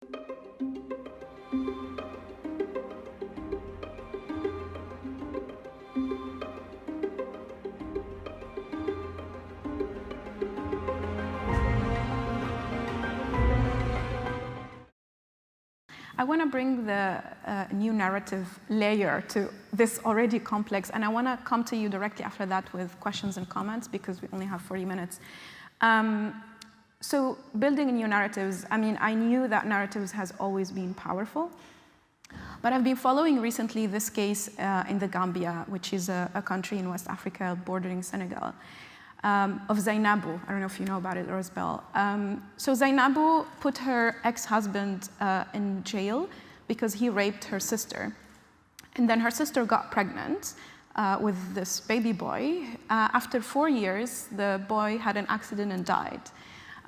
I want to bring the new narrative layer to this already complex, and I want to come to you directly after that with questions and comments because we only have 40 minutes. So building new narratives, I mean, I knew that narratives has always been powerful, but I've been following recently this case in the Gambia, which is a country in West Africa bordering Senegal, of Zainabu. I don't know if you know about it, Rosebell. So Zainabu put her ex-husband in jail because he raped her sister. And then her sister got pregnant with this baby boy. After 4 years, the boy had an accident and died.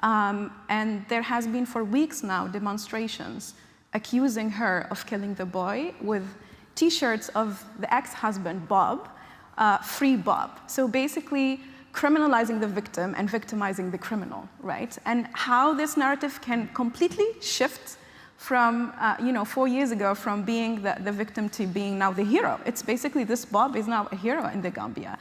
And there has been for weeks now demonstrations accusing her of killing the boy with T-shirts of the ex-husband, Bob, free Bob. So basically, criminalizing the victim and victimizing the criminal, right? And how this narrative can completely shift from, 4 years ago, from being the victim to being now the hero. It's basically this Bob is now a hero in the Gambia.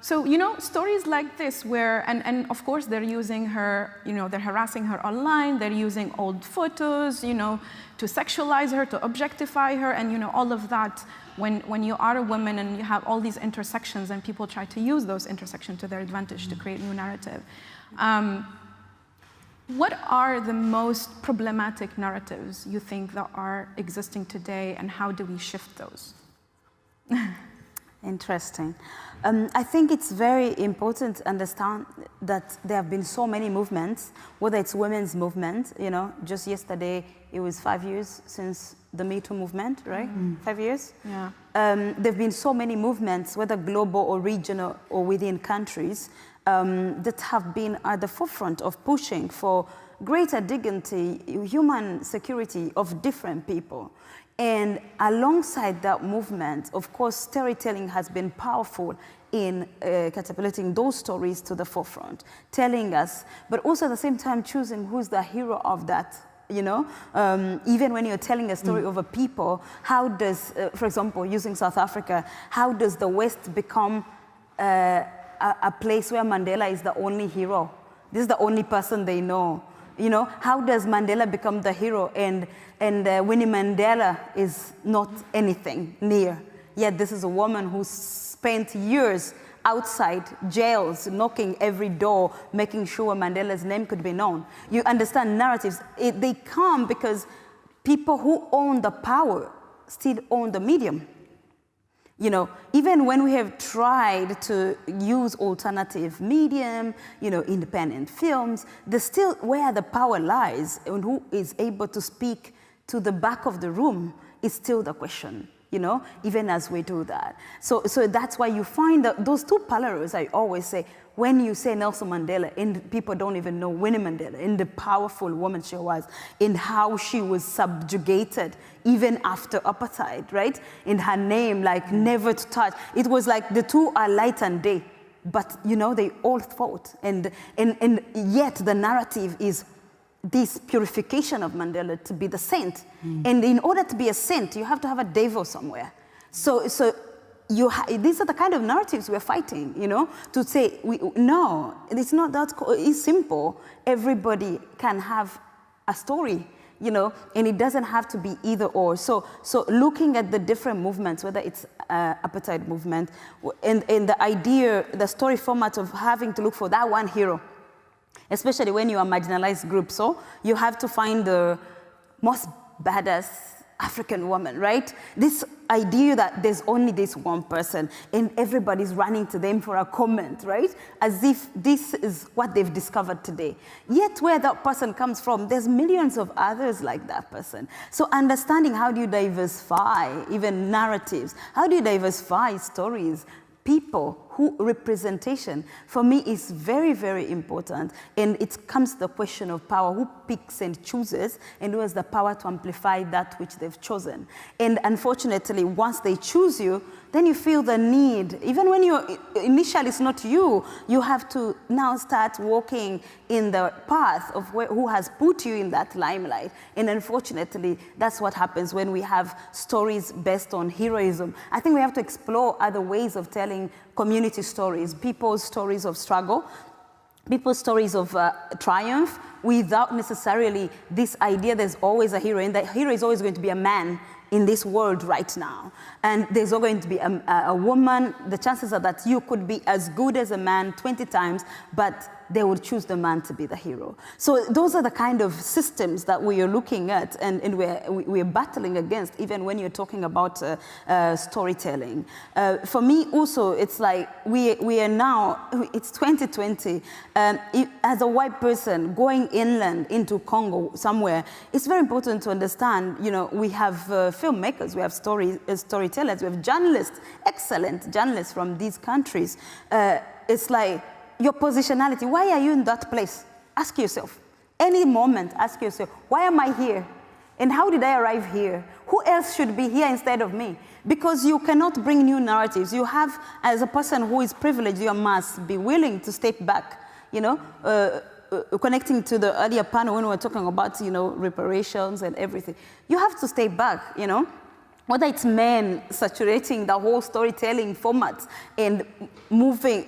So, stories like this where, and of course they're using her, they're harassing her online, they're using old photos, to sexualize her, to objectify her, and all of that. When you are a woman and you have all these intersections and people try to use those intersections to their advantage to create new narrative. What are the most problematic narratives you think that are existing today, and how do we shift those? Interesting. I think it's very important to understand that there have been so many movements, whether it's women's movement, just yesterday it was 5 years since the Me Too movement, right? 5 years? Yeah. There have been so many movements, whether global or regional or within countries, that have been at the forefront of pushing for greater dignity, human security of different people. And alongside that movement, of course, storytelling has been powerful in catapulting those stories to the forefront, telling us, but also at the same time choosing who's the hero of that. Even when you're telling a story of a people, how does, for example, using South Africa, how does the West become a place where Mandela is the only hero? This is the only person they know. How does Mandela become the hero and Winnie Mandela is not anything near? Yet this is a woman who spent years outside jails, knocking every door, making sure Mandela's name could be known. You understand narratives, they come because people who own the power still own the medium. Even when we have tried to use alternative medium, independent films, there's still where the power lies and who is able to speak to the back of the room is still the question, even as we do that. So that's why you find that those two parallels, I always say, when you say Nelson Mandela, and people don't even know Winnie Mandela, and the powerful woman she was, and how she was subjugated even after apartheid, right? In her name, like never to touch. It was like the two are light and day, but they all fought. And yet the narrative is this purification of Mandela to be the saint. And in order to be a saint, you have to have a devil somewhere. So these are the kind of narratives we're fighting, to say, no, it's not that, it's simple. Everybody can have a story, and it doesn't have to be either or. So looking at the different movements, whether it's apartheid movement, and the idea, the story format of having to look for that one hero, especially when you are a marginalized group. So you have to find the most badass African woman, right? This idea that there's only this one person and everybody's running to them for a comment, right? As if this is what they've discovered today. Yet where that person comes from, there's millions of others like that person. So understanding how do you diversify even narratives? How do you diversify stories, people who representation for me is very, very important. And it comes to the question of power, who picks and chooses and who has the power to amplify that which they've chosen. And unfortunately, once they choose you, then you feel the need, even when initially it's not you, you have to now start walking in the path of who has put you in that limelight. And unfortunately, that's what happens when we have stories based on heroism. I think we have to explore other ways of telling community stories, people's stories of struggle, people's stories of triumph, without necessarily this idea there's always a hero, and that hero is always going to be a man in this world right now. And there's always going to be a woman. The chances are that you could be as good as a man 20 times, but they would choose the man to be the hero. So those are the kind of systems that we are looking at and we're battling against, even when you're talking about storytelling. For me also, it's like we are now, it's 2020, as a white person going inland into Congo somewhere, it's very important to understand, you know, we have filmmakers, we have storytellers, we have journalists, excellent journalists from these countries. It's like, your positionality, why are you in that place? Ask yourself. Any moment, ask yourself, why am I here? And how did I arrive here? Who else should be here instead of me? Because you cannot bring new narratives. You have, as a person who is privileged, you must be willing to step back, you know, connecting to the earlier panel when we were talking about, you know, reparations and everything. You have to stay back, you know. Whether it's men saturating the whole storytelling format and moving,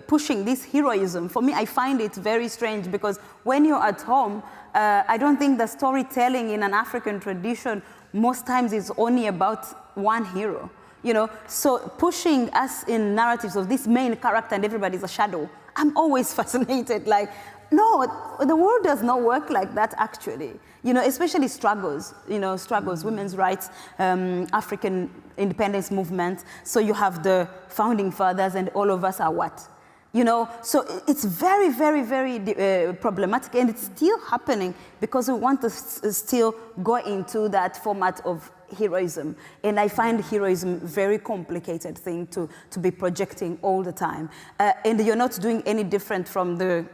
pushing this heroism, for me, I find it very strange because when you're at home, I don't think the storytelling in an African tradition most times is only about one hero, you know? So pushing us in narratives of this main character and everybody's a shadow, I'm always fascinated, like, no, the world does not work like that, actually. You know, especially struggles, you know, struggles, women's rights, African independence movement. So you have the founding fathers and all of us are what? You know, so it's very, very, very problematic, and it's still happening because we want to still go into that format of heroism. And I find heroism a very complicated thing to be projecting all the time. And you're not doing any different from the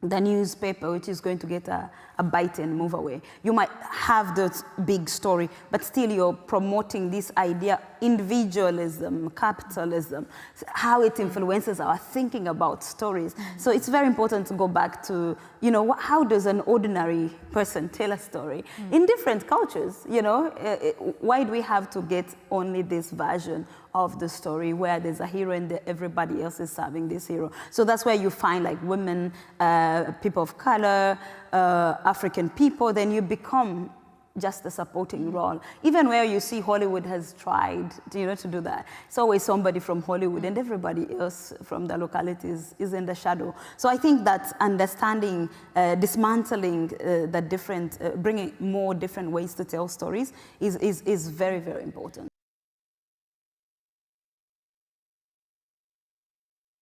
newspaper, which is going to get a bite and move away. You might have the big story, but still you're promoting this idea, individualism, capitalism, how it influences our thinking about stories. So it's very important to go back to, you know, how does an ordinary person tell a story in different cultures, you know? Why do we have to get only this version of the story where there's a hero and everybody else is serving this hero? So that's where you find like women, people of color, African people, then you become just a supporting role. Even where you see Hollywood has tried, you know, to do that. It's always somebody from Hollywood and everybody else from the localities is in the shadow. So I think that understanding, dismantling the different, bringing more different ways to tell stories is very, very important.